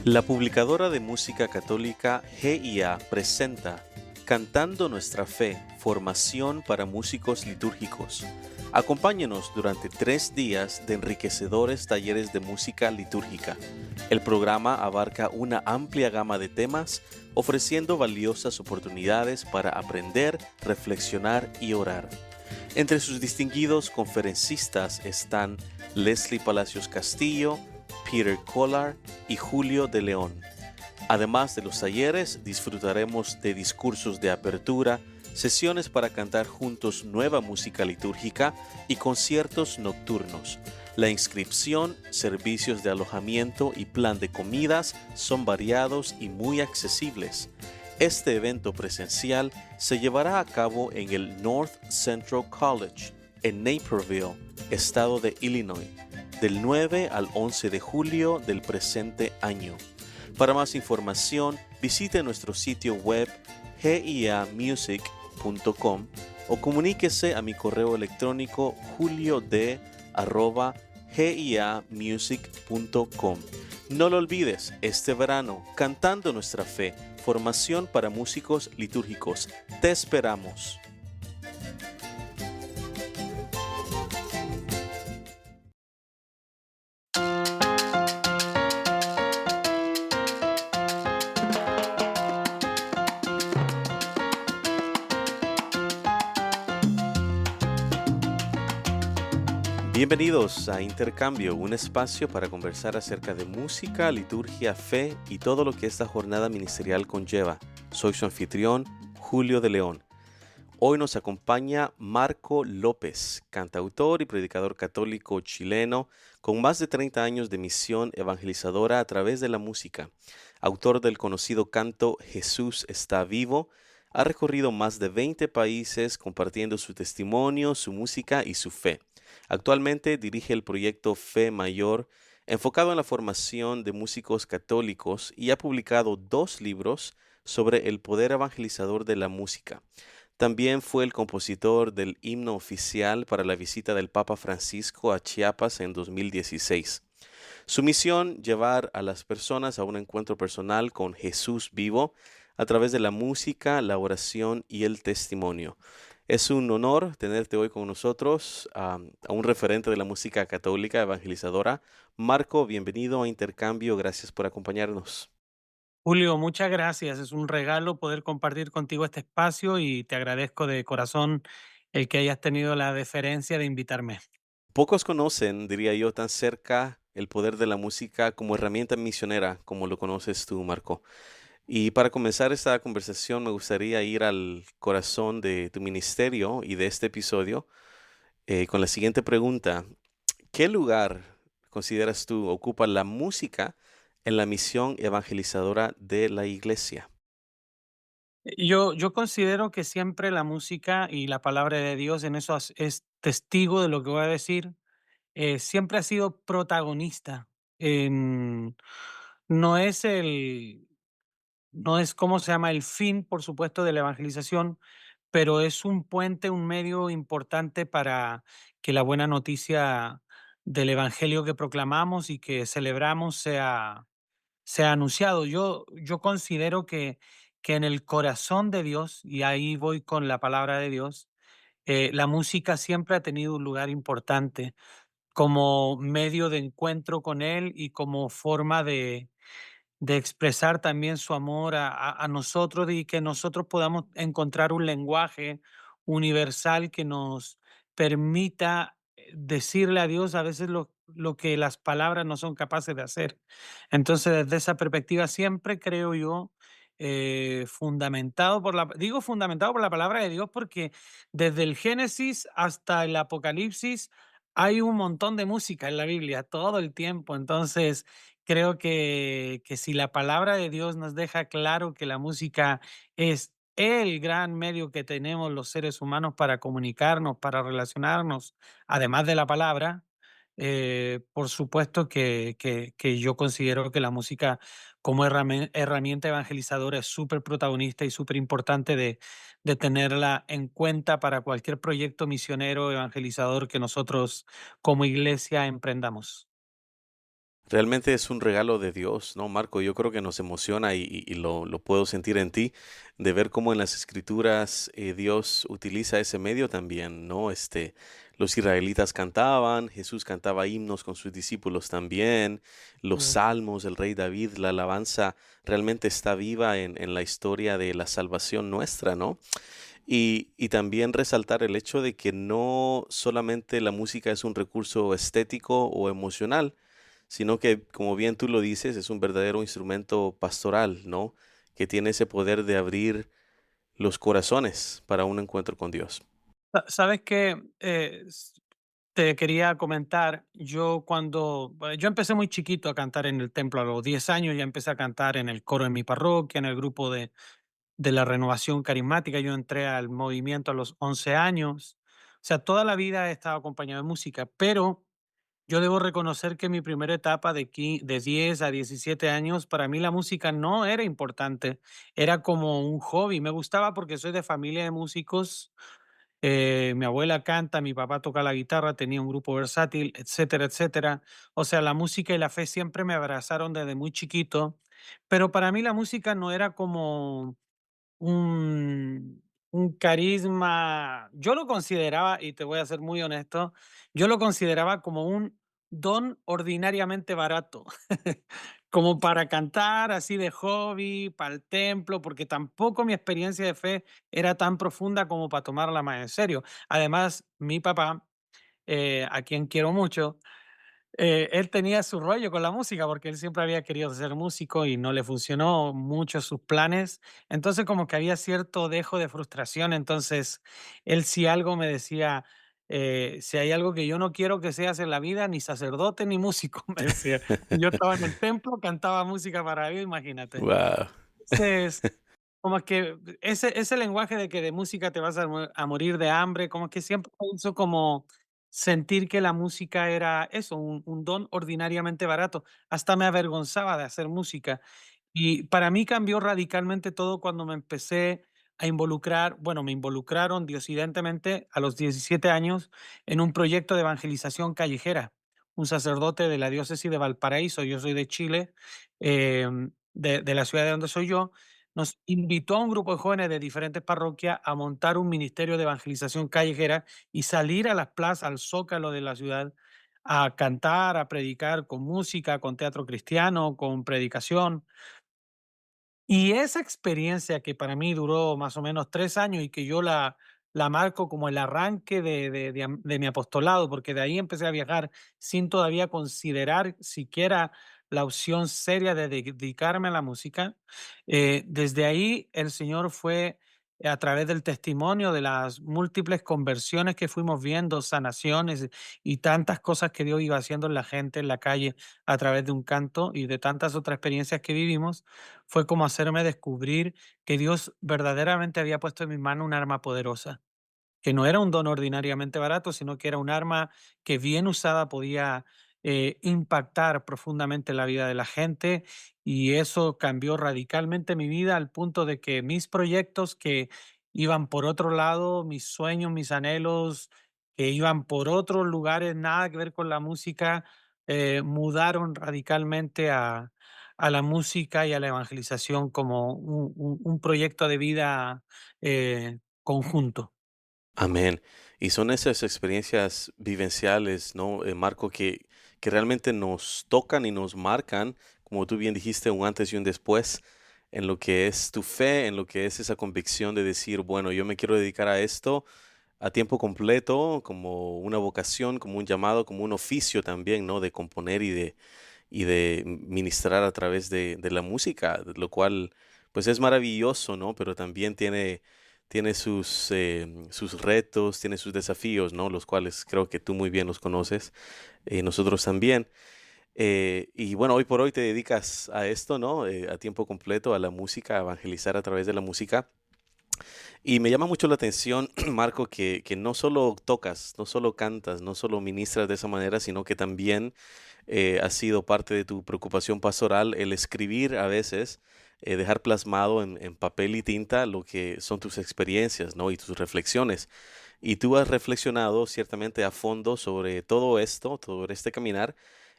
La publicadora de música católica GIA presenta Cantando nuestra fe, formación para músicos litúrgicos. Acompáñenos durante 3 días de enriquecedores talleres de música litúrgica. El programa abarca una amplia gama de temas, ofreciendo valiosas oportunidades para aprender, reflexionar y orar. Entre sus distinguidos conferencistas están Leslie Palacios Castillo, Peter Collar y Julio de León. Además de los talleres, disfrutaremos de discursos de apertura, sesiones para cantar juntos nueva música litúrgica y conciertos nocturnos. La inscripción, servicios de alojamiento y plan de comidas son variados y muy accesibles. Este evento presencial se llevará a cabo en el North Central College, en Naperville, estado de Illinois, del 9 al 11 de julio del presente año. Para más información, visite nuestro sitio web giamusic.com o comuníquese a mi correo electrónico juliod@giamusic.com. No lo olvides, este verano, Cantando nuestra fe, formación para músicos litúrgicos. Te esperamos. Bienvenidos a Intercambio, un espacio para conversar acerca de música, liturgia, fe y todo lo que esta jornada ministerial conlleva. Soy su anfitrión, Julio de León. Hoy nos acompaña Marco López, cantautor y predicador católico chileno con más de 30 años de misión evangelizadora a través de la música. Autor del conocido canto Jesús está vivo, ha recorrido más de 20 países compartiendo su testimonio, su música y su fe. Actualmente dirige el proyecto Fe Mayor, enfocado en la formación de músicos católicos, y ha publicado 2 libros sobre el poder evangelizador de la música. También fue el compositor del himno oficial para la visita del Papa Francisco a Chiapas en 2016. Su misión, llevar a las personas a un encuentro personal con Jesús vivo a través de la música, la oración y el testimonio. Es un honor tenerte hoy con nosotros, a un referente de la música católica evangelizadora. Marco, bienvenido a Intercambio, gracias por acompañarnos. Julio, muchas gracias. Es un regalo poder compartir contigo este espacio y te agradezco de corazón el que hayas tenido la deferencia de invitarme. Pocos conocen, diría yo, tan cerca el poder de la música como herramienta misionera, como lo conoces tú, Marco. Y para comenzar esta conversación, me gustaría ir al corazón de tu ministerio y de este episodio con la siguiente pregunta. ¿Qué lugar consideras tú ocupa la música en la misión evangelizadora de la iglesia? Yo considero que siempre la música y la palabra de Dios, en eso es testigo de lo que voy a decir, siempre ha sido protagonista. En- no es no es, ¿cómo se llama? El fin, por supuesto, de la evangelización, pero es un puente, un medio importante para que la buena noticia del evangelio que proclamamos y que celebramos sea anunciado. Yo considero que en el corazón de Dios, y ahí voy con la palabra de Dios, la música siempre ha tenido un lugar importante como medio de encuentro con Él y como forma de expresar también su amor a nosotros y que nosotros podamos encontrar un lenguaje universal que nos permita decirle a Dios a veces lo que las palabras no son capaces de hacer. Entonces, desde esa perspectiva, siempre creo yo, digo fundamentado por la palabra de Dios, porque desde el Génesis hasta el Apocalipsis hay un montón de música en la Biblia todo el tiempo. Entonces, creo que si la palabra de Dios nos deja claro que la música es el gran medio que tenemos los seres humanos para comunicarnos, para relacionarnos, además de la palabra, por supuesto que yo considero que la música como herramienta evangelizadora es súper protagonista y súper importante de tenerla en cuenta para cualquier proyecto misionero evangelizador que nosotros como iglesia emprendamos. Realmente es un regalo de Dios, ¿no, Marco? Yo creo que nos emociona y lo puedo sentir en ti, de ver cómo en las Escrituras Dios utiliza ese medio también, ¿no? Los israelitas cantaban, Jesús cantaba himnos con sus discípulos también, los Mm. salmos, el rey David, la alabanza realmente está viva en la historia de la salvación nuestra, ¿no? Y también resaltar el hecho de que no solamente la música es un recurso estético o emocional, sino que, como bien tú lo dices, es un verdadero instrumento pastoral, ¿no? Que tiene ese poder de abrir los corazones para un encuentro con Dios. ¿Sabes qué? Te quería comentar, yo empecé muy chiquito a cantar en el templo, a los 10 años ya empecé a cantar en el coro de mi parroquia, en el grupo de la renovación carismática, yo entré al movimiento a los 11 años, o sea, toda la vida he estado acompañado de música, pero yo debo reconocer que mi primera etapa de 10 a 17 años, para mí la música no era importante, era como un hobby, me gustaba porque soy de familia de músicos, mi abuela canta, mi papá toca la guitarra, tenía un grupo versátil, etcétera, etcétera. O sea, la música y la fe siempre me abrazaron desde muy chiquito, pero para mí la música no era como un carisma, yo lo consideraba, y te voy a ser muy honesto, yo lo consideraba como un don ordinariamente barato, como para cantar así de hobby, para el templo, porque tampoco mi experiencia de fe era tan profunda como para tomarla más en serio. Además, mi papá, a quien quiero mucho, él tenía su rollo con la música, porque él siempre había querido ser músico y no le funcionó mucho sus planes. Entonces, como que había cierto dejo de frustración. Entonces, él si algo me decía, si hay algo que yo no quiero que seas en la vida, ni sacerdote ni músico, me decía. Y yo estaba en el templo, cantaba música para Dios, imagínate. Wow. Entonces, como que ese lenguaje de que de música te vas a morir de hambre, como que siempre me hizo como sentir que la música era eso, un don ordinariamente barato. Hasta me avergonzaba de hacer música. Y para mí cambió radicalmente todo cuando me empecé a involucrar, bueno, me involucraron diosidentemente a los 17 años en un proyecto de evangelización callejera. Un sacerdote de la diócesis de Valparaíso, yo soy de Chile, de la ciudad de donde soy yo, nos invitó a un grupo de jóvenes de diferentes parroquias a montar un ministerio de evangelización callejera y salir a las plazas, al zócalo de la ciudad, a cantar, a predicar con música, con teatro cristiano, con predicación. Y esa experiencia que para mí duró más o menos 3 años y que yo la marco como el arranque de mi apostolado, porque de ahí empecé a viajar sin todavía considerar siquiera la opción seria de dedicarme a la música. Desde ahí el Señor fue, a través del testimonio de las múltiples conversiones que fuimos viendo, sanaciones y tantas cosas que Dios iba haciendo en la gente, en la calle, a través de un canto y de tantas otras experiencias que vivimos, fue como hacerme descubrir que Dios verdaderamente había puesto en mi mano un arma poderosa, que no era un don ordinariamente barato, sino que era un arma que bien usada podía impactar profundamente la vida de la gente, y eso cambió radicalmente mi vida al punto de que mis proyectos que iban por otro lado, mis sueños, mis anhelos, que iban por otros lugares, nada que ver con la música, mudaron radicalmente a la música y a la evangelización como un proyecto de vida conjunto. Amén. Y son esas experiencias vivenciales, ¿no, Marco, que realmente nos tocan y nos marcan, como tú bien dijiste, un antes y un después, en lo que es tu fe, en lo que es esa convicción de decir, bueno, yo me quiero dedicar a esto a tiempo completo, como una vocación, como un llamado, como un oficio también, ¿no? De componer y de ministrar a través de la música, lo cual pues es maravilloso, ¿no? Pero también tiene sus retos, tiene sus desafíos, ¿no? Los cuales creo que tú muy bien los conoces, nosotros también. Y bueno, hoy por hoy te dedicas a esto, ¿no? A tiempo completo, a la música, a evangelizar a través de la música. Y me llama mucho la atención, Marco, que no solo tocas, no solo cantas, no solo ministras de esa manera, sino que también ha sido parte de tu preocupación pastoral el escribir a veces, dejar plasmado en papel y tinta lo que son tus experiencias, ¿no? Y tus reflexiones. Y tú has reflexionado ciertamente a fondo sobre todo esto, sobre este caminar,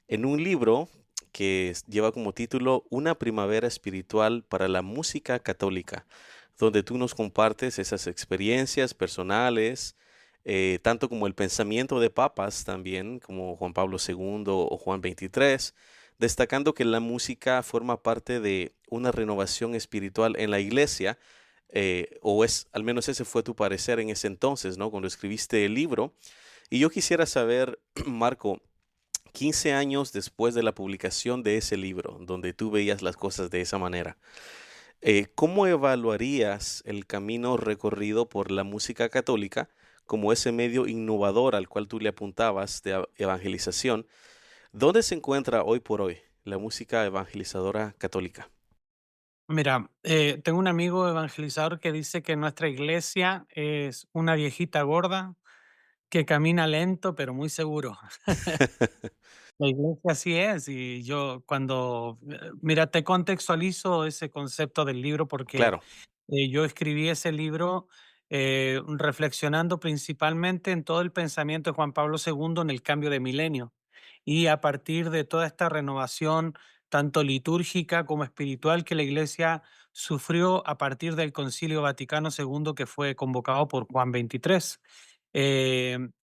en un libro que lleva como título Una primavera espiritual para la música católica, donde tú nos compartes esas experiencias personales, tanto como el pensamiento de papas también, como Juan Pablo II o Juan XXIII, destacando que la música forma parte de una renovación espiritual en la iglesia, o es, al menos ese fue tu parecer en ese entonces, ¿no? Cuando escribiste el libro. Y yo quisiera saber, Marco, 15 años después de la publicación de ese libro, donde tú veías las cosas de esa manera, ¿cómo evaluarías el camino recorrido por la música católica como ese medio innovador al cual tú le apuntabas de evangelización? ¿Dónde se encuentra hoy por hoy la música evangelizadora católica? Mira, tengo un amigo evangelizador que dice que nuestra iglesia es una viejita gorda que camina lento pero muy seguro. La iglesia así es, y yo cuando, mira, te contextualizo ese concepto del libro porque Claro, yo escribí ese libro reflexionando principalmente en todo el pensamiento de Juan Pablo II en el cambio de milenio. Y a partir de toda esta renovación, tanto litúrgica como espiritual, que la Iglesia sufrió a partir del Concilio Vaticano II que fue convocado por Juan XXIII.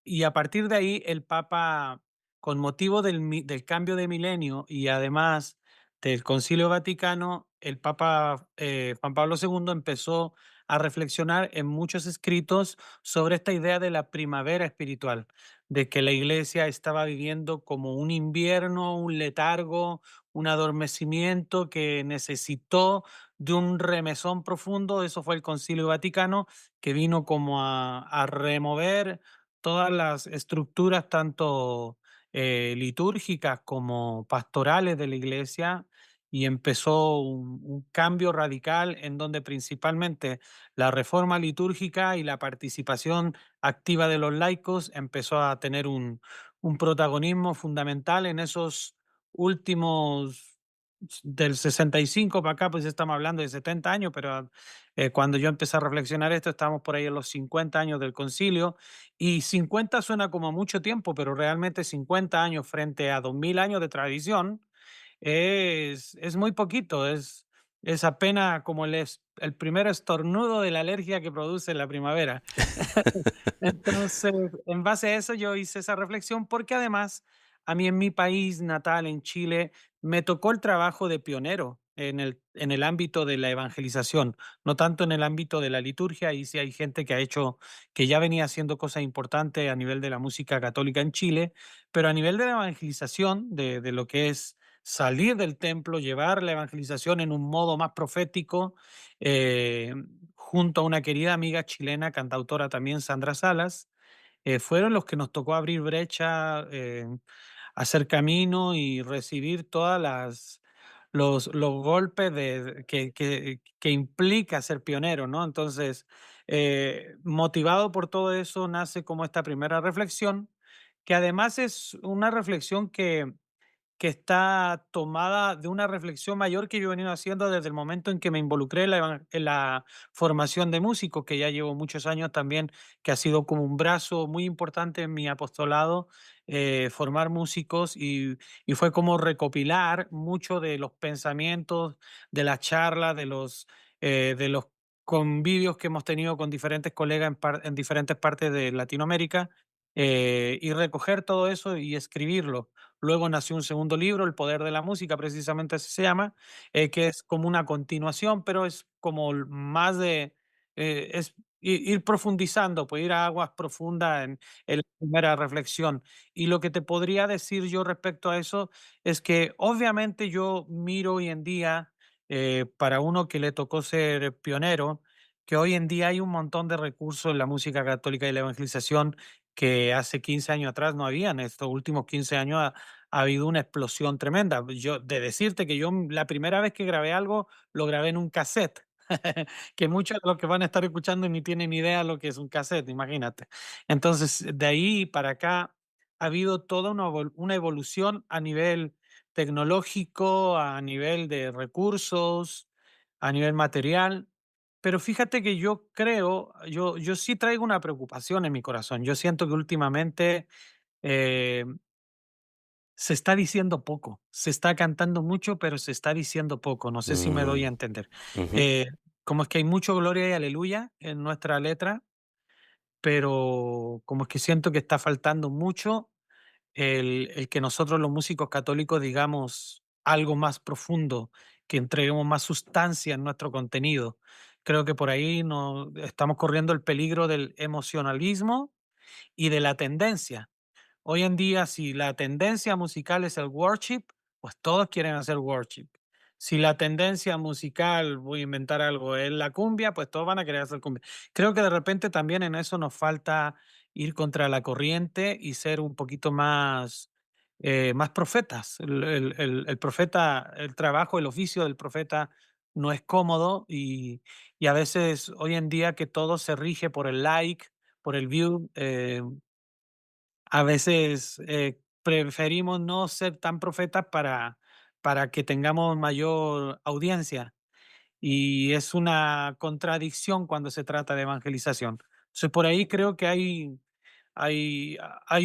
Y a partir de ahí, el Papa, con motivo del cambio de milenio y además del Concilio Vaticano, el Papa Juan Pablo II empezó a reflexionar en muchos escritos sobre esta idea de la primavera espiritual, de que la iglesia estaba viviendo como un invierno, un letargo, un adormecimiento que necesitó de un remesón profundo. Eso fue el Concilio Vaticano, que vino como a remover todas las estructuras, tanto litúrgicas como pastorales de la iglesia, y empezó un cambio radical en donde principalmente la reforma litúrgica y la participación activa de los laicos empezó a tener un protagonismo fundamental en esos últimos, del 65 para acá, pues estamos hablando de 70 años, pero cuando yo empecé a reflexionar esto, estábamos por ahí en los 50 años del concilio, y 50 suena como mucho tiempo, pero realmente 50 años frente a 2000 años de tradición es muy poquito, es apenas como el primer estornudo de la alergia que produce la primavera. Entonces, en base a eso, yo hice esa reflexión, porque además a mí en mi país natal, en Chile, me tocó el trabajo de pionero en el ámbito de la evangelización, no tanto en el ámbito de la liturgia. Ahí sí hay gente que ha hecho, que ya venía haciendo cosas importantes a nivel de la música católica en Chile, pero a nivel de la evangelización, de lo que es salir del templo, llevar la evangelización en un modo más profético, eh, junto a una querida amiga chilena, cantautora también, Sandra Salas, fueron los que nos tocó abrir brecha, hacer camino y recibir todas los golpes que implica ser pionero, ¿no? Entonces, motivado por todo eso, nace como esta primera reflexión, que además es una reflexión que está tomada de una reflexión mayor que yo he venido haciendo desde el momento en que me involucré en la formación de músicos, que ya llevo muchos años también, que ha sido como un brazo muy importante en mi apostolado, formar músicos, y fue como recopilar mucho de los pensamientos, de las charlas, de los convivios que hemos tenido con diferentes colegas en diferentes partes de Latinoamérica, y recoger todo eso y escribirlo. Luego nació un segundo libro, El poder de la música, precisamente así se llama, que es como una continuación, pero es como más de, es ir profundizando, pues ir a aguas profundas en la primera reflexión. Y lo que te podría decir yo respecto a eso es que obviamente yo miro hoy en día, para uno que le tocó ser pionero, que hoy en día hay un montón de recursos en la música católica y la evangelización que hace 15 años atrás no habían. Estos últimos 15 años ha habido una explosión tremenda. Yo, de decirte que yo la primera vez que grabé algo, lo grabé en un cassette, que muchos de los que van a estar escuchando ni tienen idea lo que es un cassette, imagínate. Entonces, de ahí para acá ha habido toda una evolución a nivel tecnológico, a nivel de recursos, a nivel material. Pero fíjate que yo creo, yo sí traigo una preocupación en mi corazón. Yo siento que últimamente, eh, se está diciendo poco. Se está cantando mucho, pero se está diciendo poco. No sé si me doy a Mm, entender. ujú. Eh, como es que hay mucho gloria y aleluya en nuestra letra, pero como es que siento que está faltando mucho el que nosotros los músicos católicos digamos algo más profundo, que entreguemos más sustancia en nuestro contenido. Creo que por ahí no estamos corriendo el peligro del emocionalismo y de la tendencia. Hoy en día, si la tendencia musical es el worship, pues todos quieren hacer worship. Si la tendencia musical, voy a inventar algo, es la cumbia, pues todos van a querer hacer cumbia. Creo que de repente también en eso nos falta ir contra la corriente y ser un poquito más, más profetas. El profeta, el trabajo, el oficio del profeta no es cómodo y a veces hoy en día que todo se rige por el like, por el view, a veces, preferimos no ser tan profetas para que tengamos mayor audiencia, y es una contradicción cuando se trata de evangelización. Entonces, por ahí creo que hay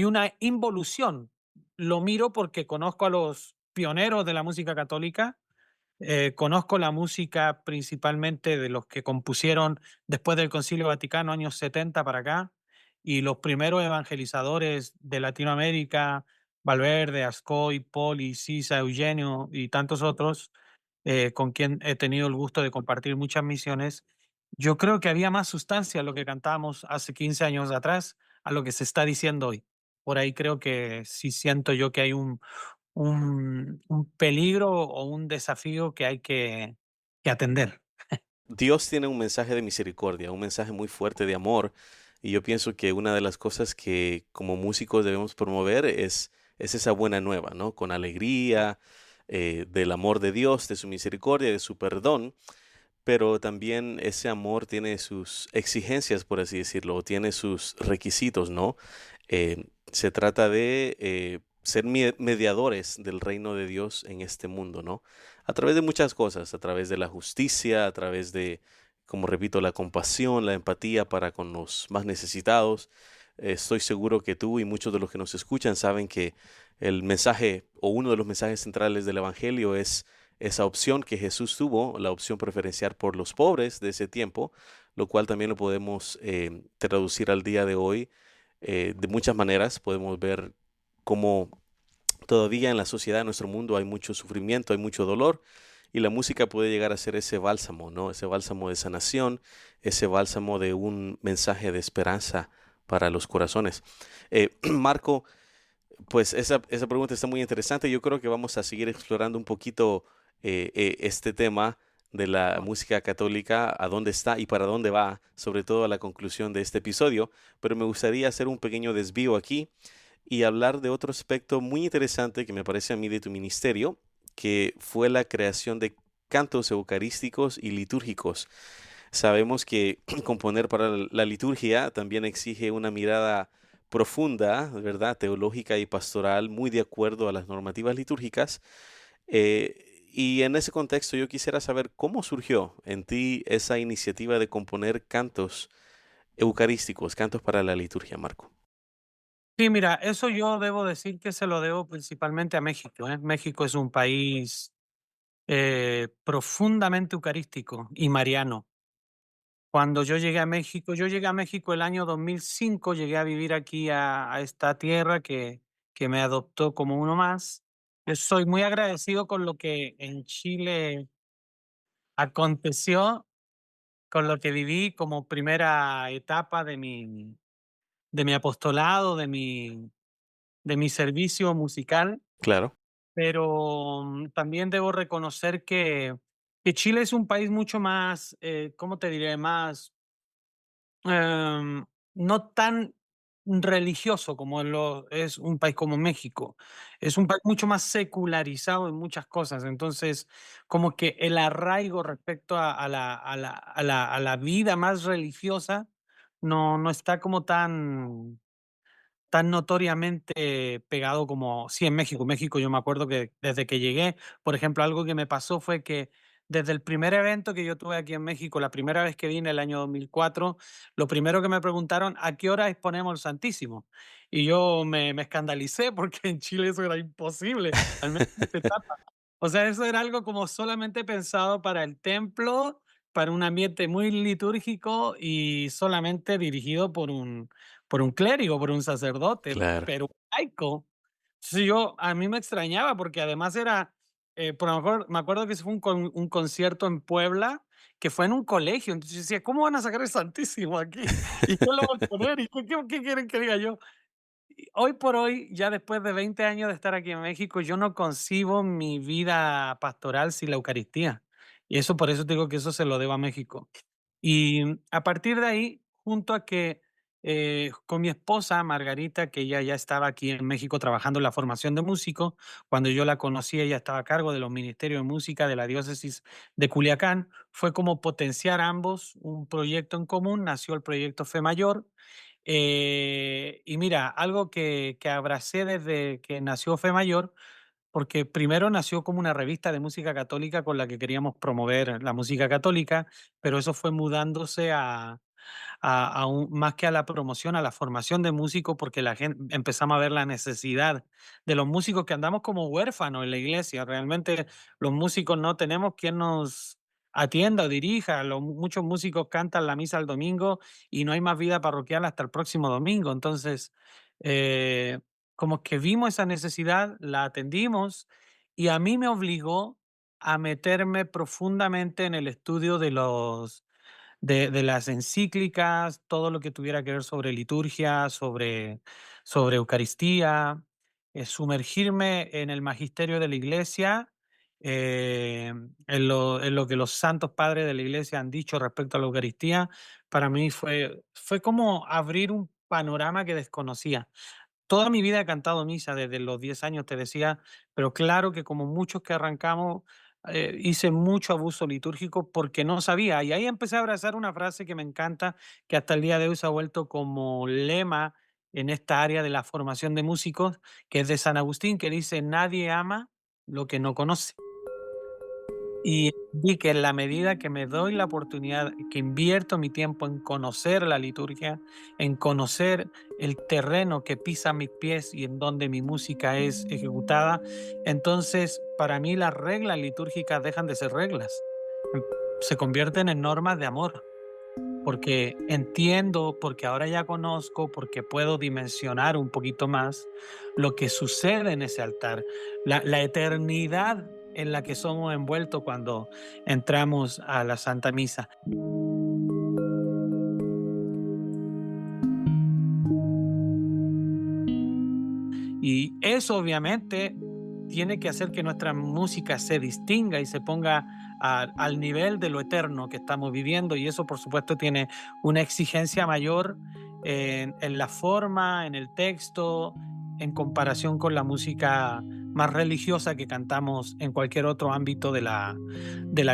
una involución. Lo miro porque conozco a los pioneros de la música católica. Conozco la música principalmente de los que compusieron después del Concilio Vaticano, años 70 para acá, y los primeros evangelizadores de Latinoamérica, Valverde, Ascoy, Poli, Sisa, Eugenio y tantos otros, con quien he tenido el gusto de compartir muchas misiones. Yo creo que había más sustancia en lo que cantábamos hace 15 años atrás a lo que se está diciendo hoy. Por ahí creo que sí siento yo que hay un peligro o un desafío que hay que atender. Dios tiene un mensaje de misericordia, un mensaje muy fuerte de amor, y yo pienso que una de las cosas que como músicos debemos promover es esa buena nueva, ¿no? Con alegría, del amor de Dios, de su misericordia, de su perdón, pero también ese amor tiene sus exigencias, por así decirlo, o tiene sus requisitos, ¿no? Se trata de ser mediadores del reino de Dios en este mundo, ¿no? A través de muchas cosas, a través de la justicia, a través de, como repito, la compasión, la empatía para con los más necesitados. Estoy seguro que tú y muchos de los que nos escuchan saben que el mensaje o uno de los mensajes centrales del Evangelio es esa opción que Jesús tuvo, la opción preferencial por los pobres de ese tiempo, lo cual también lo podemos traducir al día de hoy de muchas maneras. Podemos ver cómo todavía en la sociedad, en nuestro mundo, hay mucho sufrimiento, hay mucho dolor, y la música puede llegar a ser ese bálsamo, ¿no? Ese bálsamo de sanación, ese bálsamo de un mensaje de esperanza para los corazones. Marco, pues esa pregunta está muy interesante. Yo creo que vamos a seguir explorando un poquito este tema de la música católica, a dónde está y para dónde va, sobre todo a la conclusión de este episodio, pero me gustaría hacer un pequeño desvío aquí y hablar de otro aspecto muy interesante que me parece a mí de tu ministerio, que fue la creación de cantos eucarísticos y litúrgicos. Sabemos que componer para la liturgia también exige una mirada profunda, ¿verdad? Teológica y pastoral, muy de acuerdo a las normativas litúrgicas. Y en ese contexto yo quisiera saber cómo surgió en ti esa iniciativa de componer cantos eucarísticos, cantos para la liturgia, Marco. Sí, mira, eso yo debo decir que se lo debo principalmente a México, ¿eh? México es un país, profundamente eucarístico y mariano. Cuando yo llegué a México el año 2005, llegué a vivir aquí a esta tierra que me adoptó como uno más. Yo soy muy agradecido con lo que en Chile aconteció, con lo que viví como primera etapa de mi apostolado, de mi servicio musical, Claro, pero también debo reconocer que Chile es un país mucho más, ¿cómo te diré? Más, em, no tan religioso como es un país como México. Es un país mucho más secularizado en muchas cosas. Entonces, como que el arraigo respecto a la vida más religiosa no está como tan notoriamente pegado como sí en México. México, yo me acuerdo que desde que llegué, por ejemplo, algo que me pasó fue que desde el primer evento que yo tuve aquí en México, la primera vez que vine el año 2004, lo primero que me preguntaron, ¿a qué hora exponemos el Santísimo? Y yo me escandalicé porque en Chile eso era imposible, al menos en esta etapa. O sea, eso era algo como solamente pensado para el templo, para un ambiente muy litúrgico y solamente dirigido por un clérigo, por un sacerdote, Claro. pero laico. Sí, a mí me extrañaba porque además era, por lo mejor, me acuerdo que ese fue un concierto en Puebla que fue en un colegio. Entonces yo decía, ¿cómo van a sacar el Santísimo aquí? ¿Y quién lo va a poner? ¿Y qué quieren que diga yo? Y hoy por hoy, ya después de 20 años de estar aquí en México, yo no concibo mi vida pastoral sin la Eucaristía. Y eso, por eso te digo que eso se lo debo a México. Y a partir de ahí, junto a que con mi esposa Margarita, que ella ya estaba aquí en México trabajando en la formación de músicos, cuando yo la conocí, ella estaba a cargo de los ministerios de música de la diócesis de Culiacán, fue como potenciar ambos un proyecto en común, nació el proyecto Fe Mayor. Y mira, algo que abracé desde que nació Fe Mayor, porque primero nació como una revista de música católica con la que queríamos promover la música católica, pero eso fue mudándose más que a la promoción, a la formación de músicos, porque la gente empezamos a ver la necesidad de los músicos que andamos como huérfanos en la iglesia. Realmente los músicos no tenemos quien nos atienda o dirija. Muchos músicos cantan la misa el domingo y no hay más vida parroquial hasta el próximo domingo. Entonces, eh, como que vimos esa necesidad, la atendimos y a mí me obligó a meterme profundamente en el estudio de las encíclicas, todo lo que tuviera que ver sobre liturgia, sobre Eucaristía, sumergirme en el magisterio de la Iglesia, en lo que los santos padres de la Iglesia han dicho respecto a la Eucaristía, para mí fue como abrir un panorama que desconocía. Toda mi vida he cantado misa desde los 10 años, te decía, pero claro que como muchos que arrancamos, hice mucho abuso litúrgico porque no sabía. Y ahí empecé a abrazar una frase que me encanta, que hasta el día de hoy se ha vuelto como lema en esta área de la formación de músicos, que es de San Agustín, que dice, nadie ama lo que no conoce. Y vi que en la medida que me doy la oportunidad, que invierto mi tiempo en conocer la liturgia, en conocer el terreno que pisa mis pies y en donde mi música es ejecutada, entonces para mí las reglas litúrgicas dejan de ser reglas, em, se convierten en normas de amor, porque entiendo, porque ahora ya conozco, porque puedo dimensionar un poquito más lo que sucede en ese altar, la eternidad en la que somos envueltos cuando entramos a la Santa Misa. Y eso obviamente tiene que hacer que nuestra música se distinga y se ponga al nivel de lo eterno que estamos viviendo y eso por supuesto tiene una exigencia mayor en la forma, en el texto, en comparación con la música más religiosa que cantamos en cualquier otro ámbito de la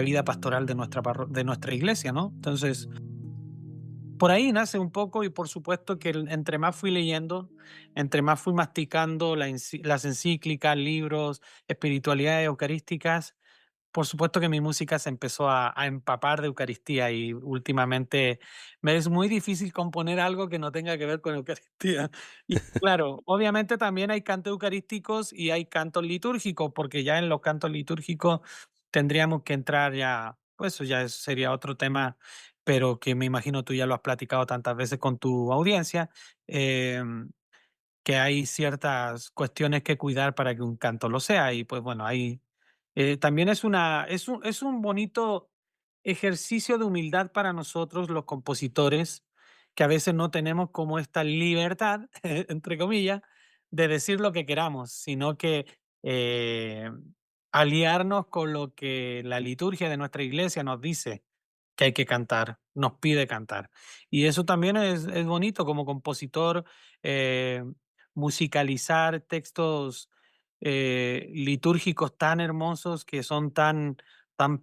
vida pastoral de de nuestra iglesia, ¿no? Entonces, por ahí nace un poco y por supuesto que entre más fui leyendo, entre más fui masticando las encíclicas, libros, espiritualidades eucarísticas, por supuesto que mi música se empezó a empapar de Eucaristía y últimamente me es muy difícil componer algo que no tenga que ver con Eucaristía. Y claro, obviamente también hay cantos eucarísticos y hay cantos litúrgicos, porque ya en los cantos litúrgicos tendríamos que entrar ya, pues eso sería otro tema, pero que me imagino tú ya lo has platicado tantas veces con tu audiencia. em, que hay ciertas cuestiones que cuidar para que un canto lo sea. Y pues bueno, ahí también es un bonito ejercicio de humildad para nosotros, los compositores, que a veces no tenemos como esta libertad, entre comillas, de decir lo que queramos, sino que eh, aliarnos con lo que la liturgia de nuestra iglesia nos dice que hay que cantar, nos pide cantar. Y eso también es bonito como compositor, eh, musicalizar textos litúrgicos tan hermosos que son tan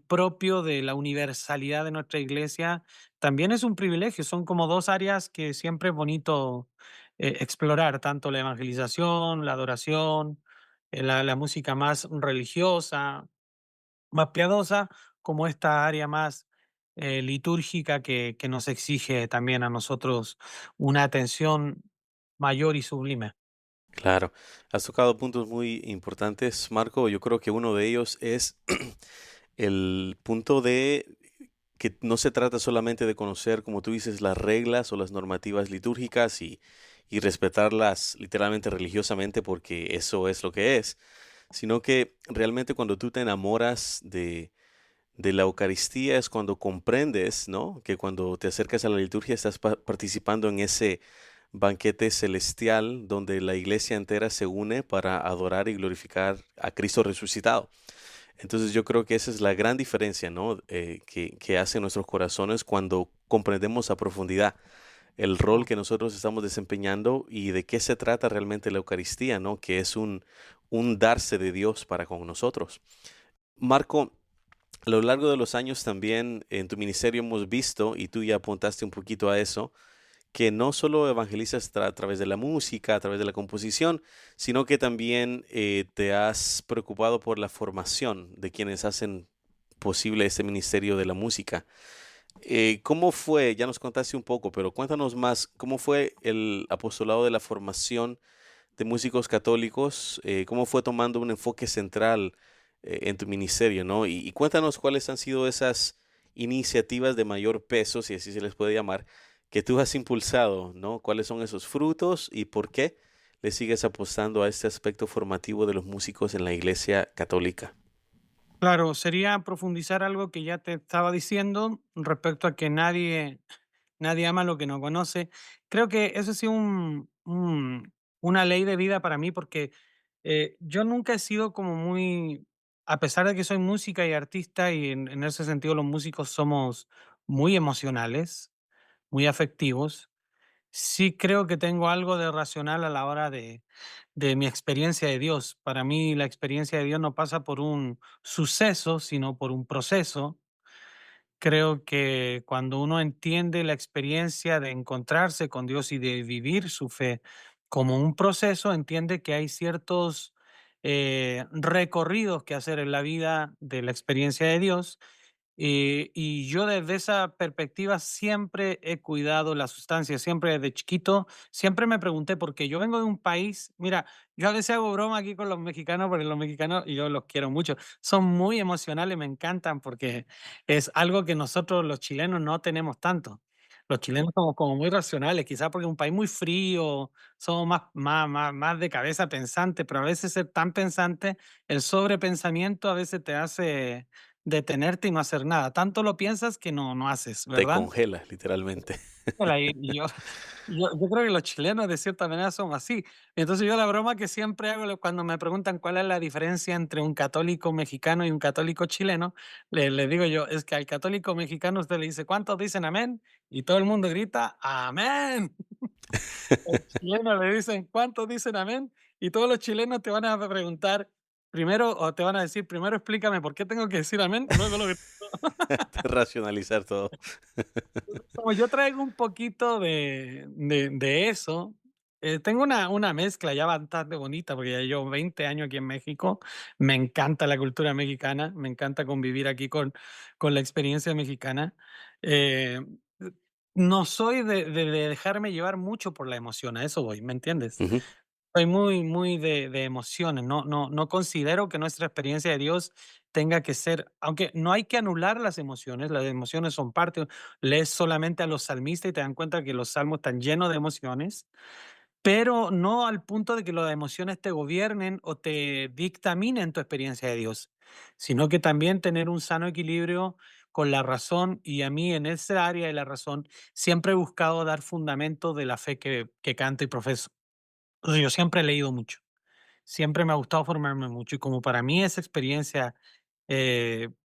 propios de la universalidad de nuestra iglesia, también es un privilegio. Son como dos áreas que siempre es bonito explorar, tanto la evangelización, la adoración, la música más religiosa, más piadosa, como esta área más litúrgica que nos exige también a nosotros una atención mayor y sublime. Claro, has tocado puntos muy importantes, Marco. Yo creo que uno de ellos es el punto de que no se trata solamente de conocer, como tú dices, las reglas o las normativas litúrgicas y respetarlas literalmente religiosamente porque eso es lo que es, sino que realmente cuando tú te enamoras de la Eucaristía es cuando comprendes, ¿no? Que cuando te acercas a la liturgia estás participando en ese banquete celestial donde la iglesia entera se une para adorar y glorificar a Cristo resucitado. Entonces yo creo que esa es la gran diferencia, ¿no? Que hacen nuestros corazones cuando comprendemos a profundidad el rol que nosotros estamos desempeñando y de qué se trata realmente la Eucaristía, ¿no? Que es un darse de Dios para con nosotros. Marco, a lo largo de los años también en tu ministerio hemos visto, y tú ya apuntaste un poquito a eso, que no solo evangelizas a través de la música, a través de la composición, sino que también te has preocupado por la formación de quienes hacen posible este ministerio de la música. ¿Cómo fue? Ya nos contaste un poco, pero cuéntanos más, ¿cómo fue el apostolado de la formación de músicos católicos? ¿Cómo fue tomando un enfoque central en tu ministerio, ¿no? Y cuéntanos cuáles han sido esas iniciativas de mayor peso, si así se les puede llamar, que tú has impulsado, ¿no? ¿Cuáles son esos frutos y por qué le sigues apostando a este aspecto formativo de los músicos en la Iglesia Católica? Claro, sería profundizar algo que ya te estaba diciendo respecto a que nadie ama lo que no conoce. Creo que eso sí una ley de vida para mí porque yo nunca he sido como muy, a pesar de que soy música y artista y en ese sentido los músicos somos muy emocionales, muy afectivos. Sí creo que tengo algo de racional a la hora de mi experiencia de Dios. Para mí la experiencia de Dios no pasa por un suceso, sino por un proceso. Creo que cuando uno entiende la experiencia de encontrarse con Dios y de vivir su fe como un proceso, entiende que hay ciertos recorridos que hacer en la vida de la experiencia de Dios y yo desde esa perspectiva siempre he cuidado la sustancia, siempre desde chiquito, siempre me pregunté, porque yo vengo de un país, mira, yo a veces hago broma aquí con los mexicanos, porque los mexicanos, y yo los quiero mucho, son muy emocionales, me encantan, porque es algo que nosotros los chilenos no tenemos tanto. Los chilenos somos como muy racionales, quizás porque es un país muy frío, somos más de cabeza pensante, pero a veces ser tan pensante, el sobrepensamiento a veces te hace detenerte y no hacer nada. Tanto lo piensas que no haces, Te ¿verdad? congelas, literalmente. Hola, y yo creo que los chilenos de cierta manera somos así. Entonces yo la broma que siempre hago cuando me preguntan cuál es la diferencia entre un católico mexicano y un católico chileno, le digo yo, es que al católico mexicano usted le dice, ¿cuántos dicen amén? Y todo el mundo grita, amén. Al chileno le dicen, ¿cuántos dicen amén? Y todos los chilenos te van a preguntar primero, o te van a decir, primero explícame por qué tengo que decir amén, y luego lo grito. Racionalizar todo. Como yo traigo un poquito de eso, tengo una mezcla ya bastante bonita, porque ya llevo 20 años aquí en México. Me encanta la cultura mexicana, me encanta convivir aquí con la experiencia mexicana. Eh, no soy de dejarme llevar mucho por la emoción, a eso voy, ¿me entiendes? Ujú. Soy muy de emociones, no considero que nuestra experiencia de Dios tenga que ser aunque no hay que anular las emociones son parte, lees solamente a los salmistas y te dan cuenta que los salmos están llenos de emociones, pero no al punto de que las emociones te gobiernen o te dictaminen tu experiencia de Dios, sino que también tener un sano equilibrio con la razón, y a mí en esa área de la razón siempre he buscado dar fundamento de la fe que canto y profeso. Entonces, yo siempre he leído mucho, siempre me ha gustado formarme mucho y como para mí esa experiencia,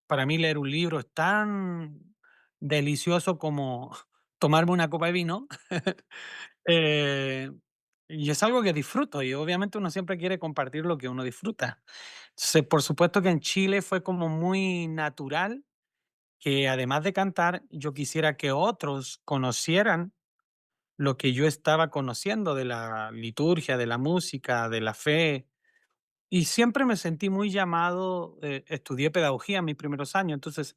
para mí leer un libro es tan delicioso como tomarme una copa de vino, eh, y es algo que disfruto y obviamente uno siempre quiere compartir lo que uno disfruta. Entonces, por supuesto que en Chile fue como muy natural que además de cantar, yo quisiera que otros conocieran lo que yo estaba conociendo de la liturgia, de la música, de la fe, y siempre me sentí muy llamado, estudié pedagogía en mis primeros años, entonces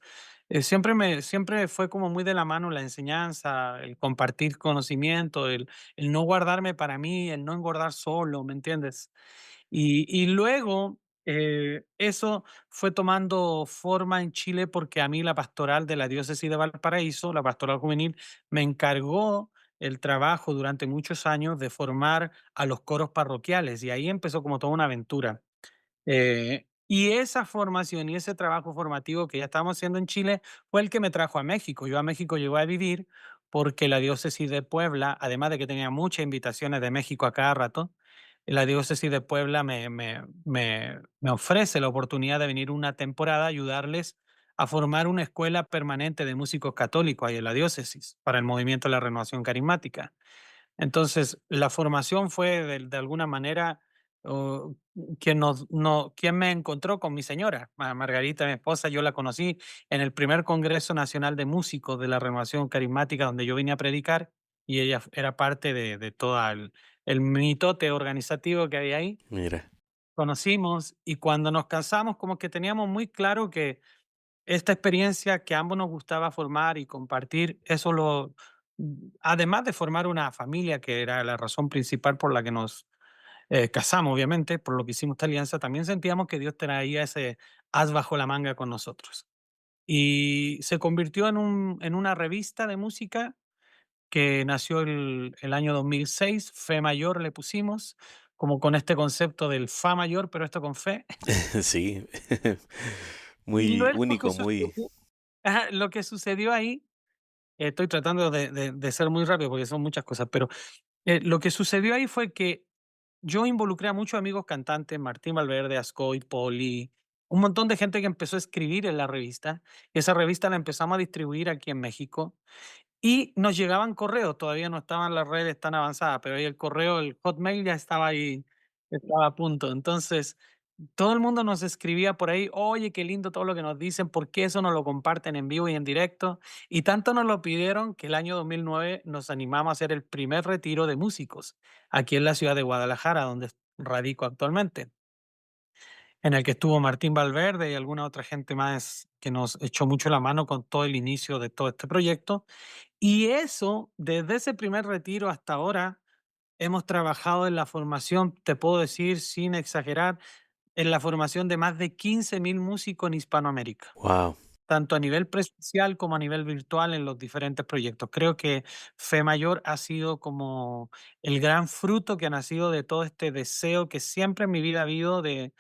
siempre fue como muy de la mano la enseñanza, el compartir conocimiento, el no guardarme para mí, el no engordar solo, ¿me entiendes? Y luego, eso fue tomando forma en Chile porque a mí la pastoral de la diócesis de Valparaíso, la pastoral juvenil, me encargó el trabajo durante muchos años de formar a los coros parroquiales y ahí empezó como toda una aventura. Y esa formación y ese trabajo formativo que ya estábamos haciendo en Chile fue el que me trajo a México. Yo a México llegué a vivir porque la diócesis de Puebla, además de que tenía muchas invitaciones de México a cada rato, la diócesis de Puebla me ofrece la oportunidad de venir una temporada a ayudarles a formar una escuela permanente de músicos católicos ahí en la diócesis para el movimiento de la renovación carismática. Entonces, la formación fue de alguna manera, o quien nos no quien me encontró con mi señora, Margarita, mi esposa, yo la conocí en el primer Congreso Nacional de Músicos de la Renovación Carismática, donde yo vine a predicar, y ella era parte de toda el mitote organizativo que había ahí. Mira, Conocimos, y cuando nos casamos, como que teníamos muy claro que esta experiencia que a ambos nos gustaba formar y compartir, eso además de formar una familia, que era la razón principal por la que nos casamos, obviamente, por lo que hicimos esta alianza, también sentíamos que Dios traía ese as bajo la manga con nosotros. Y se convirtió en una revista de música que nació el año 2006, Fe Mayor le pusimos, como con este concepto del Fa mayor, pero esto con fe. sí, Y muy luego único, muy... lo que sucedió ahí. Estoy tratando de ser muy rápido porque son muchas cosas, pero lo que sucedió ahí fue que yo involucré a muchos amigos cantantes, Martín Valverde, Ascoy, Poli, un montón de gente que empezó a escribir en la revista. Y esa revista la empezamos a distribuir aquí en México. Y nos llegaban correos, todavía no estaban las redes tan avanzadas, pero ahí el correo, el Hotmail ya estaba ahí, estaba a punto. Entonces, todo el mundo nos escribía por ahí: "Oye, qué lindo todo lo que nos dicen, ¿por qué eso no lo comparten en vivo y en directo?". Y tanto nos lo pidieron que el año 2009 nos animamos a hacer el primer retiro de músicos aquí en la ciudad de Guadalajara, donde radico actualmente, en el que estuvo Martín Valverde y alguna otra gente más que nos echó mucho la mano con todo el inicio de todo este proyecto. Y eso, desde ese primer retiro hasta ahora, hemos trabajado en la formación, te puedo decir sin exagerar, en la formación de más de 15.000 músicos en Hispanoamérica, Wow, tanto a nivel presencial como a nivel virtual en los diferentes proyectos. Creo que Fe Mayor ha sido como el gran fruto que ha nacido de todo este deseo que siempre en mi vida ha habido de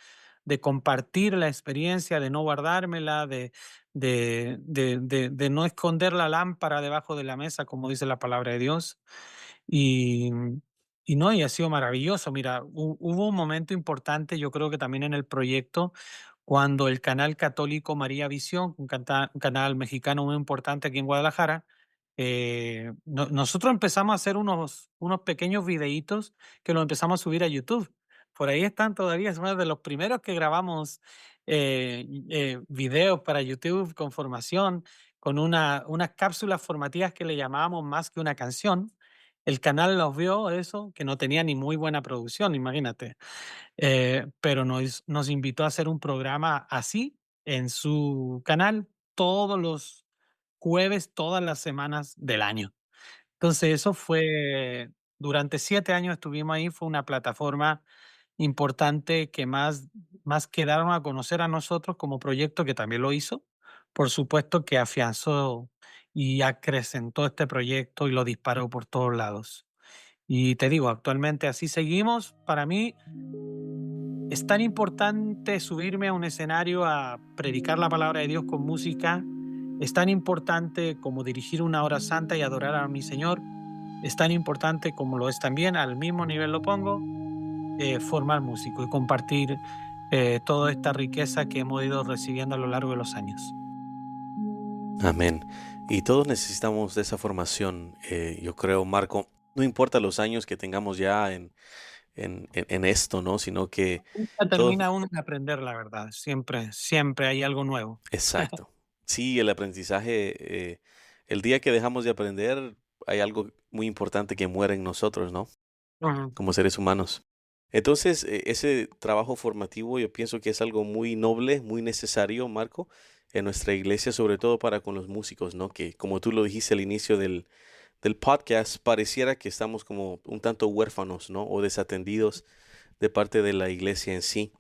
compartir la experiencia, de no guardármela, de no esconder la lámpara debajo de la mesa, como dice la palabra de Dios. Y, y no, y ha sido maravilloso. Mira, hubo un momento importante, yo creo que también en el proyecto, cuando el canal católico María Visión, un canal mexicano muy importante aquí en Guadalajara, nosotros empezamos a hacer unos pequeños videitos que los empezamos a subir a YouTube. Por ahí están todavía, es uno de los primeros que grabamos videos para YouTube con formación, con unas cápsulas formativas que le llamábamos Más que una canción. El canal los vio eso, que no tenía ni muy buena producción, imagínate. Pero nos invitó a hacer un programa así en su canal todos los jueves, todas las semanas del año. Entonces, eso fue durante 7 años estuvimos ahí, fue una plataforma importante que más que darnos a conocer a nosotros como proyecto, que también lo hizo, por supuesto que afianzó y acrecentó este proyecto y lo disparó por todos lados. Y te digo, actualmente así seguimos. Para mí es tan importante subirme a un escenario a predicar la palabra de Dios con música, es tan importante como dirigir una hora santa y adorar a mi Señor, es tan importante como lo es también, al mismo nivel lo pongo, formar músico y compartir toda esta riqueza que hemos ido recibiendo a lo largo de los años. amén. Y todos necesitamos de esa formación, yo creo, Marco. No importa los años que tengamos ya en esto, ¿no? Sino que Nunca todos... termina uno de aprender, la verdad. Siempre, siempre hay algo nuevo. Exacto. Sí, el aprendizaje, el día que dejamos de aprender, hay algo muy importante que muere en nosotros, ¿no? Ujú. Como seres humanos. Entonces, ese trabajo formativo yo pienso que es algo muy noble, muy necesario, Marco, en nuestra iglesia, sobre todo para con los músicos, ¿no? Que como tú lo dijiste al inicio del podcast, pareciera que estamos como un tanto huérfanos, ¿no? O desatendidos de parte de la iglesia en sí.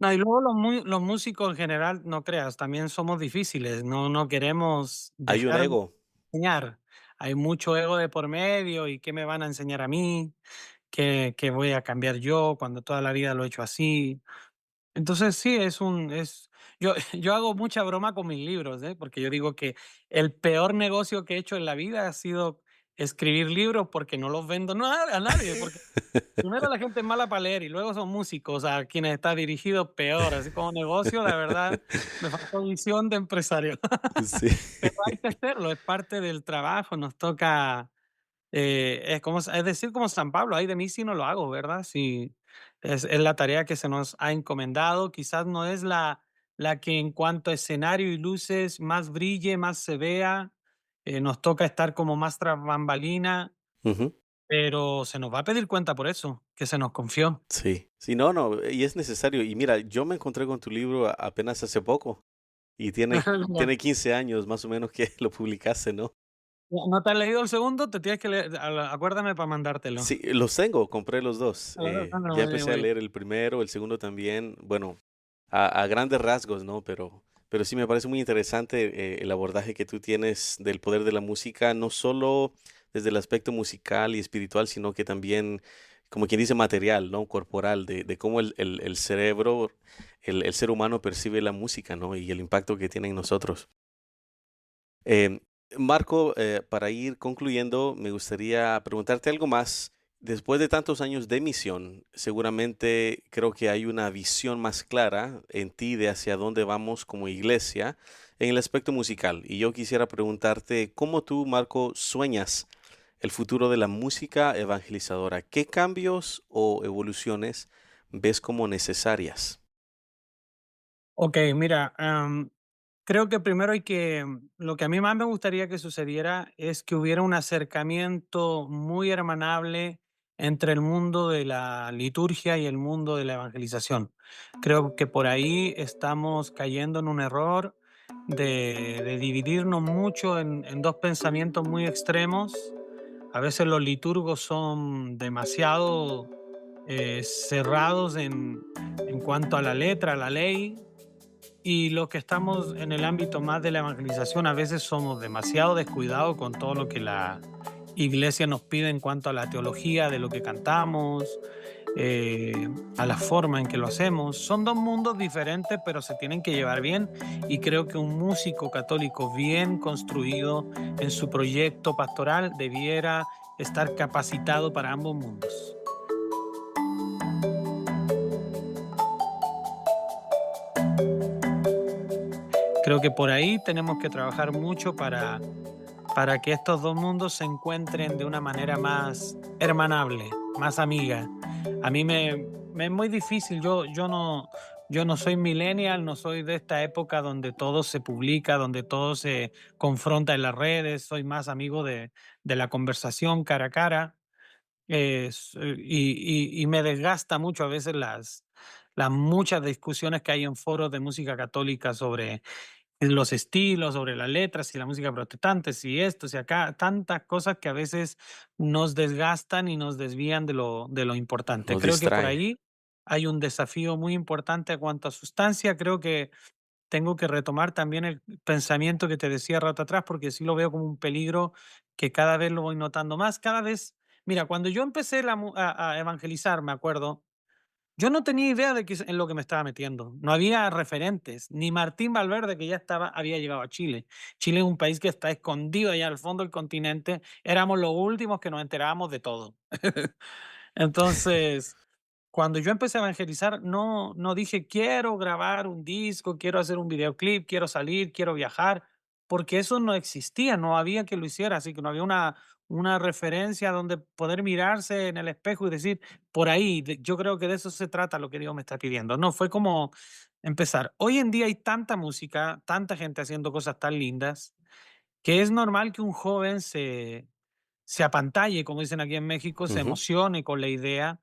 No, y luego los músicos en general, no creas, también somos difíciles, no queremos Hay un dejar de ego. enseñar. Hay mucho ego de por medio, ¿y qué me van a enseñar a mí? ¿Qué voy a cambiar yo cuando toda la vida lo he hecho así? Entonces sí, yo yo hago mucha broma con mis libros, ¿eh? Porque yo digo que el peor negocio que he hecho en la vida ha sido escribir libros, porque no los vendo a nadie, porque primero la gente es mala para leer y luego son músicos a quienes está dirigido peor, así como negocio, la verdad, me faltó visión de empresario. Sí. Pero hay que hacerlo, es parte del trabajo, nos toca, es decir, como San Pablo: "Ay de mí si no lo hago", ¿verdad? Si es la tarea que se nos ha encomendado, quizás no es la que en cuanto a escenario y luces más brille, más se vea, nos toca estar como más tras bambalina, Ujú. pero se nos va a pedir cuenta por eso, que se nos confió. Sí. Sí, no, no, y es necesario. Y mira, yo me encontré con tu libro apenas hace poco y tiene 15 años más o menos que lo publicaste, ¿no? ¿No te has leído el segundo? Te tienes que leer, acuérdame para mandártelo. Sí, los tengo, compré los dos. Ah, Ya muy bien, empecé muy a bien. leer el primero, el segundo también. Bueno, a grandes rasgos, ¿no? Pero sí me parece muy interesante el abordaje que tú tienes del poder de la música, no solo desde el aspecto musical y espiritual, sino que también, como quien dice, material, ¿no? Corporal, de cómo el cerebro, el ser humano percibe la música, ¿no? Y el impacto que tiene en nosotros. Em, Marco, para ir concluyendo, me gustaría preguntarte algo más. Después de tantos años de misión, seguramente creo que hay una visión más clara en ti de hacia dónde vamos como iglesia en el aspecto musical. Y yo quisiera preguntarte, ¿cómo tú, Marco, sueñas el futuro de la música evangelizadora? ¿Qué cambios o evoluciones ves como necesarias? Okey, mira, creo que primero lo que a mí más me gustaría que sucediera es que hubiera un acercamiento muy hermanable entre el mundo de la liturgia y el mundo de la evangelización. Creo que por ahí estamos cayendo en un error de dividirnos mucho en 2 pensamientos muy extremos. A veces los liturgos son demasiado, cerrados en cuanto a la letra, a la ley, y los que estamos en el ámbito más de la evangelización, a veces somos demasiado descuidados con todo lo que la iglesia nos pide en cuanto a la teología de lo que cantamos, eh, a la forma en que lo hacemos. Son dos mundos diferentes, pero se tienen que llevar bien, y creo que un músico católico bien construido en su proyecto pastoral debiera estar capacitado para ambos mundos. Creo que por ahí tenemos que trabajar mucho para que estos dos mundos se encuentren de una manera más hermanable, más amiga. A mí me es muy difícil, yo no soy millennial, no soy de esta época donde todo se publica, donde todo se confronta en las redes, soy más amigo de la conversación cara a cara, y me desgasta mucho a veces las muchas discusiones que hay en foros de música católica sobre los estilos, sobre las letras y la música protestante, si esto, si acá, tantas cosas que a veces nos desgastan y nos desvían de lo importante. Nos Creo que por distrae. ahí hay un desafío muy importante a cuanto a sustancia. Creo que tengo que retomar también el pensamiento que te decía rato atrás, porque sí lo veo como un peligro que cada vez lo voy notando más. Cada vez, mira, cuando yo empecé a evangelizar, me acuerdo, yo no tenía idea de en lo que me estaba metiendo. No había referentes, ni Martín Valverde, que ya había llegado a Chile. Chile es un país que está escondido allá al fondo del continente. Éramos los últimos que nos enterábamos de todo. Entonces, cuando yo empecé a evangelizar, no dije: "Quiero grabar un disco, quiero hacer un videoclip, quiero salir, quiero viajar", porque eso no existía, no había que lo hiciera, así que no había una referencia donde poder mirarse en el espejo y decir: "Por ahí", yo creo que de eso se trata lo que Dios me está pidiendo. No, fue como empezar. Hoy en día hay tanta música, tanta gente haciendo cosas tan lindas, que es normal que un joven se apantalle, como dicen aquí en México, se Ujú. emocione con la idea,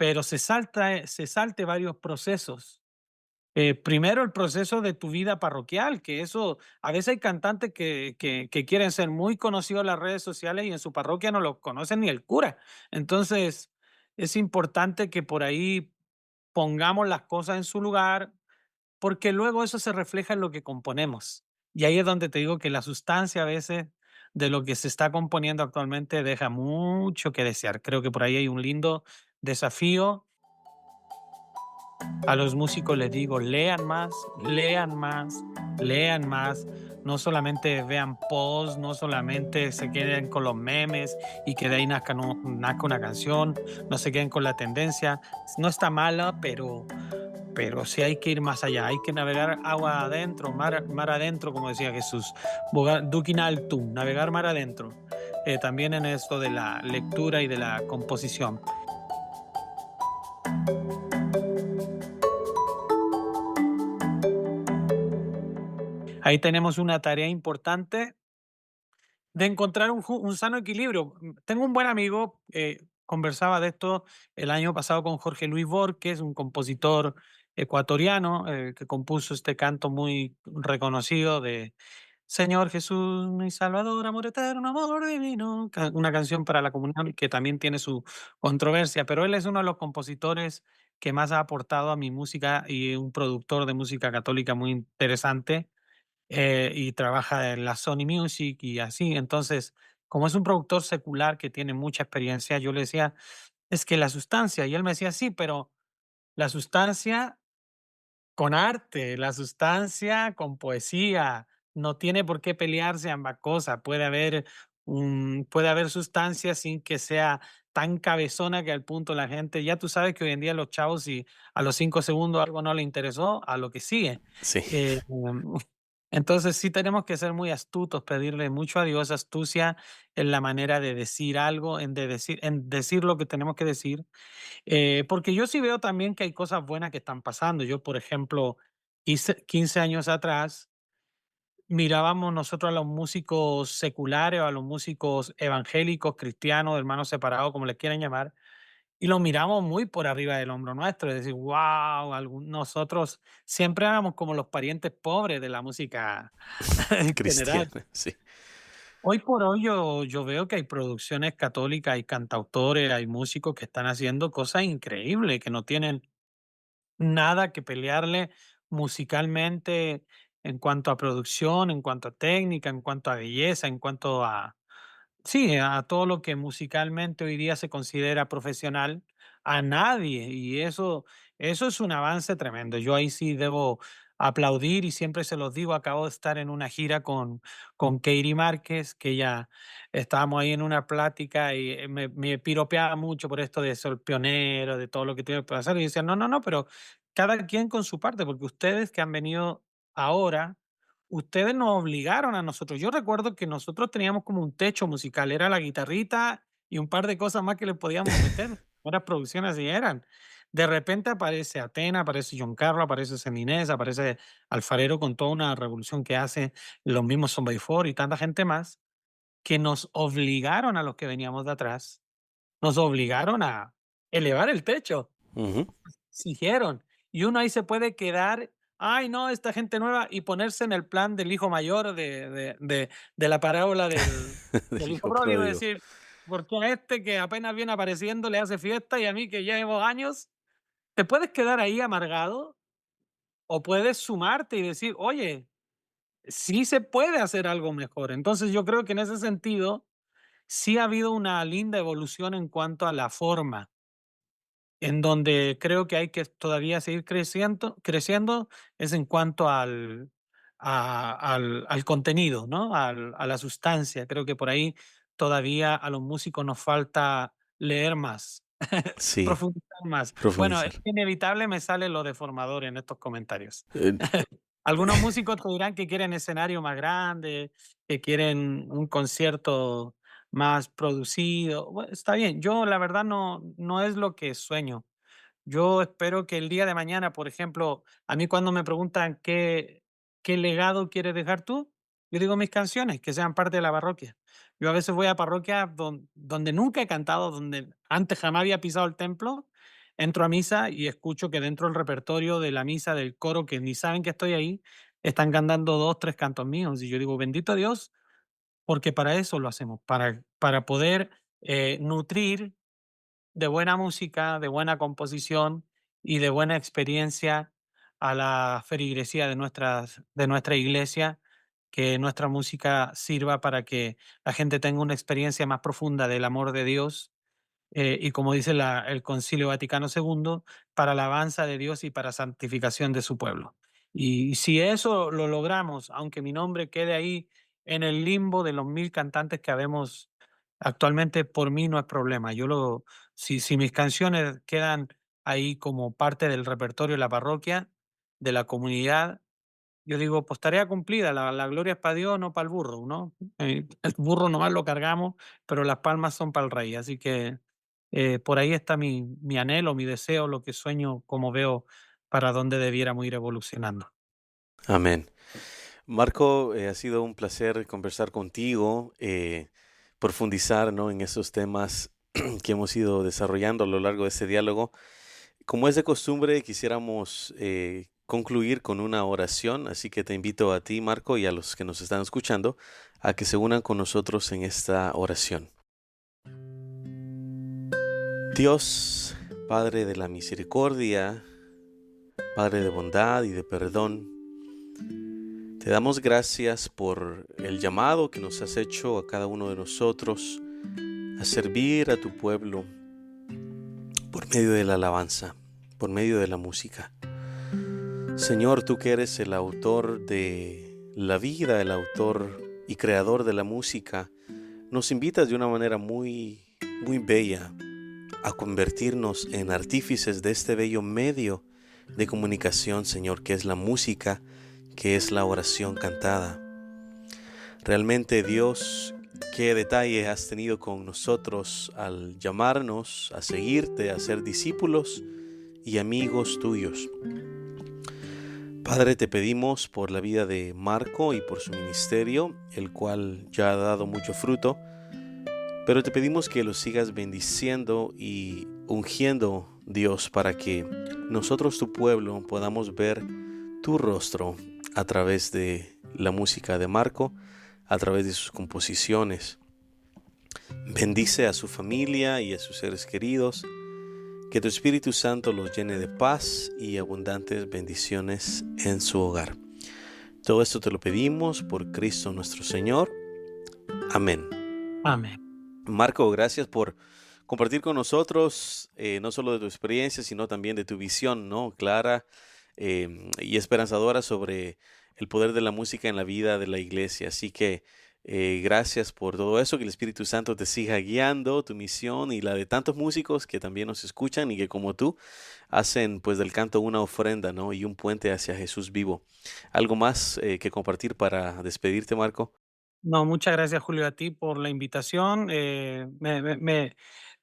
pero se salte varios procesos. Primero, el proceso de tu vida parroquial, que eso, a veces hay cantantes que quieren ser muy conocidos en las redes sociales y en su parroquia no los conocen ni el cura. Entonces, es importante que por ahí pongamos las cosas en su lugar, porque luego eso se refleja en lo que componemos. Y ahí es donde te digo que la sustancia a veces de lo que se está componiendo actualmente deja mucho que desear. Creo que por ahí hay un lindo desafío. A los músicos les digo, lean más, lean más, lean más. No solamente vean posts, no solamente se queden con los memes y que de ahí nazca una canción, no se queden con la tendencia. No está mala, pero sí hay que ir más allá, hay que navegar agua adentro, mar adentro, como decía Jesús, dukin altum, navegar mar adentro. También en esto de la lectura y de la composición. Ahí tenemos una tarea importante de encontrar un sano equilibrio. Tengo un buen amigo, conversaba de esto el año pasado con Jorge Luis Borges, un compositor ecuatoriano que compuso este canto muy reconocido de Señor Jesús, mi Salvador, amor eterno, amor divino, una canción para la comunión que también tiene su controversia, pero él es uno de los compositores que más ha aportado a mi música y un productor de música católica muy interesante y trabaja en la Sony Music y así. Entonces, como es un productor secular que tiene mucha experiencia, yo le decía, es que la sustancia, y él me decía, sí, pero la sustancia con arte, la sustancia con poesía, no tiene por qué pelearse ambas cosas. Puede haber sustancia sin que sea tan cabezona que al punto la gente, ya tú sabes que hoy en día los chavos, si a los 5 segundos algo no le interesó, a lo que sigue. Sí, Entonces sí tenemos que ser muy astutos, pedirle mucho a Dios astucia en la manera de decir algo, en decir lo que tenemos que decir, porque yo sí veo también que hay cosas buenas que están pasando. Yo, por ejemplo, 15 años atrás, mirábamos nosotros a los músicos seculares o a los músicos evangélicos, cristianos, hermanos separados, como les quieran llamar, y los miramos muy por arriba del hombro nuestro, es decir, wow, nosotros siempre éramos como los parientes pobres de la música en general. cristiana, sí. Hoy por hoy yo veo que hay producciones católicas, hay cantautores, hay músicos que están haciendo cosas increíbles, que no tienen nada que pelearle musicalmente en cuanto a producción, en cuanto a técnica, en cuanto a belleza, en cuanto a, sí, a todo lo que musicalmente hoy día se considera profesional, a nadie. Y eso es un avance tremendo. Yo ahí sí debo aplaudir y siempre se los digo, acabo de estar en una gira con Katie Márquez, que ya estábamos ahí en una plática y me piropeaba mucho por esto de ser pionero, de todo lo que tiene que pasar. Y decía, no, no, no, pero cada quien con su parte, porque ustedes que han venido ahora, ustedes nos obligaron a nosotros. Yo recuerdo que nosotros teníamos como un techo musical, era la guitarrita y un par de cosas más que le podíamos meter. Buenas producciones así eran. De repente aparece Atena, aparece John Carlos, aparece Seminés, aparece Alfarero con toda una revolución que hace los mismos Son by Four y tanta gente más, que nos obligaron a los que veníamos de atrás, nos obligaron a elevar el techo. Ujú. Exigieron. Y uno ahí se puede quedar, ay, no, esta gente nueva, y ponerse en el plan del hijo mayor de la parábola del Del hijo hijo pródigo, y pródigo. decir, porque a este que apenas viene apareciendo le hace fiesta y a mí que ya llevo años, te puedes quedar ahí amargado o puedes sumarte y decir, oye, sí se puede hacer algo mejor. Entonces yo creo que en ese sentido sí ha habido una linda evolución en cuanto a la forma en donde creo que hay que todavía seguir creciendo es en cuanto al contenido, ¿no? A la sustancia. Creo que por ahí todavía a los músicos nos falta leer más, Sí, profundizar más. Bueno, es profundizar. inevitable me sale lo deformador en estos comentarios. Eh, Algunos músicos te dirán que quieren escenario más grande, que quieren un concierto más producido. Bueno, está bien, yo la verdad no es lo que sueño. Yo espero que el día de mañana, por ejemplo, a mí cuando me preguntan qué legado quieres dejar tú, yo digo mis canciones, que sean parte de la parroquia. Yo a veces voy a parroquias donde nunca he cantado, donde antes jamás había pisado el templo, entro a misa y escucho que dentro del repertorio de la misa del coro, que ni saben que estoy ahí, están cantando 2, 3 cantos míos. Y yo digo, bendito Dios, porque para eso lo hacemos, para poder nutrir de buena música, de buena composición y de buena experiencia a la feligresía de nuestra iglesia, que nuestra música sirva para que la gente tenga una experiencia más profunda del amor de Dios y como dice el Concilio Vaticano II, para alabanza de Dios y para santificación de su pueblo. Y si eso lo logramos, aunque mi nombre quede ahí en el limbo de los 1000 cantantes que habemos actualmente, por mí no es problema. Si mis canciones quedan ahí como parte del repertorio de la parroquia, de la comunidad, yo digo, pues tarea cumplida, la gloria es para Dios, no para el burro, ¿no? El burro nomás lo cargamos, pero las palmas son para el rey. Así que por ahí está mi anhelo, mi deseo, lo que sueño, como veo para dónde debiéramos ir evolucionando. Amén. Marco, ha sido un placer conversar contigo, profundizar, ¿no?, en esos temas que hemos ido desarrollando a lo largo de este diálogo. Como es de costumbre, quisiéramos concluir con una oración, así que te invito a ti, Marco, y a los que nos están escuchando, a que se unan con nosotros en esta oración. Dios, Padre de la misericordia, Padre de bondad y de perdón, te damos gracias por el llamado que nos has hecho a cada uno de nosotros a servir a tu pueblo por medio de la alabanza, por medio de la música. Señor, tú que eres el autor de la vida, el autor y creador de la música, nos invitas de una manera muy, muy bella a convertirnos en artífices de este bello medio de comunicación, Señor, que es la música, que es la oración cantada. Realmente, Dios, qué detalle has tenido con nosotros al llamarnos a seguirte, a ser discípulos y amigos tuyos. Padre, te pedimos por la vida de Marco y por su ministerio, el cual ya ha dado mucho fruto, pero te pedimos que lo sigas bendiciendo y ungiendo, Dios, para que nosotros, tu pueblo, podamos ver tu rostro a través de la música de Marco, a través de sus composiciones. Bendice a su familia y a sus seres queridos. Que tu Espíritu Santo los llene de paz y abundantes bendiciones en su hogar. Todo esto te lo pedimos por Cristo nuestro Señor. Amén. Amén. Marco, gracias por compartir con nosotros no solo de tu experiencia, sino también de tu visión, ¿no?, clara y esperanzadora sobre el poder de la música en la vida de la iglesia. Así que gracias por todo eso, que el Espíritu Santo te siga guiando, tu misión y la de tantos músicos que también nos escuchan y que como tú hacen pues del canto una ofrenda, ¿no?, y un puente hacia Jesús vivo. ¿Algo más que compartir para despedirte, Marco? No, muchas gracias, Julio, a ti por la invitación.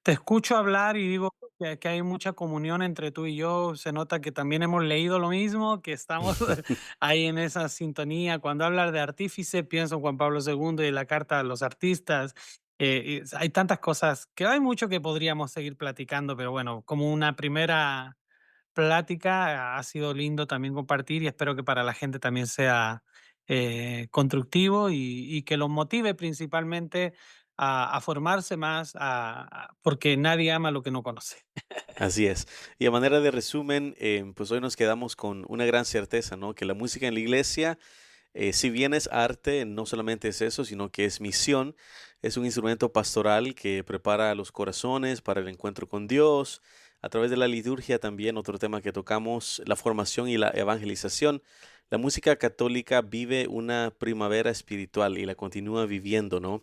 Te escucho hablar y digo que hay mucha comunión entre tú y yo. Se nota que también hemos leído lo mismo, que estamos ahí en esa sintonía. Cuando hablas de artífice, pienso en Juan Pablo II y la carta a los artistas. Hay tantas cosas que hay mucho que podríamos seguir platicando, pero bueno, como una primera plática ha sido lindo también compartir y espero que para la gente también sea constructivo y que los motive principalmente a formarse más, porque nadie ama lo que no conoce. Así es. Y a manera de resumen, pues hoy nos quedamos con una gran certeza, ¿no? Que la música en la iglesia, si bien es arte, no solamente es eso, sino que es misión, es un instrumento pastoral que prepara los corazones para el encuentro con Dios. A través de la liturgia también, otro tema que tocamos, la formación y la evangelización. La música católica vive una primavera espiritual y la continúa viviendo, ¿no?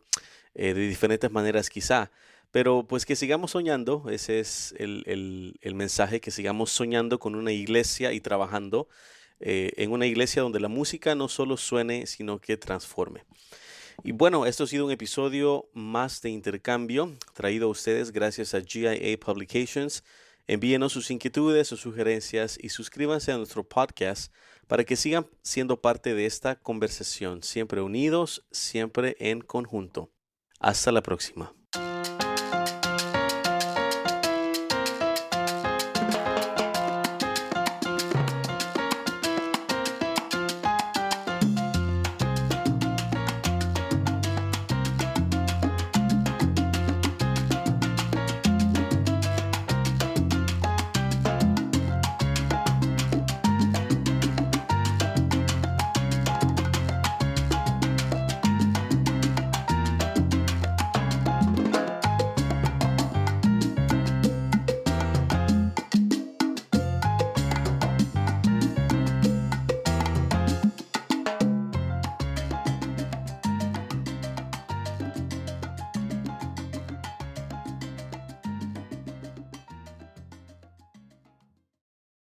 De diferentes maneras quizá. Pero pues que sigamos soñando, ese es el mensaje, que sigamos soñando con una iglesia y trabajando en una iglesia donde la música no solo suene, sino que transforme. Y bueno, esto ha sido un episodio más de Intercambio, traído a ustedes gracias a GIA Publications. Envíenos sus inquietudes o sugerencias y suscríbanse a nuestro podcast para que sigan siendo parte de esta conversación, siempre unidos, siempre en conjunto. Hasta la próxima.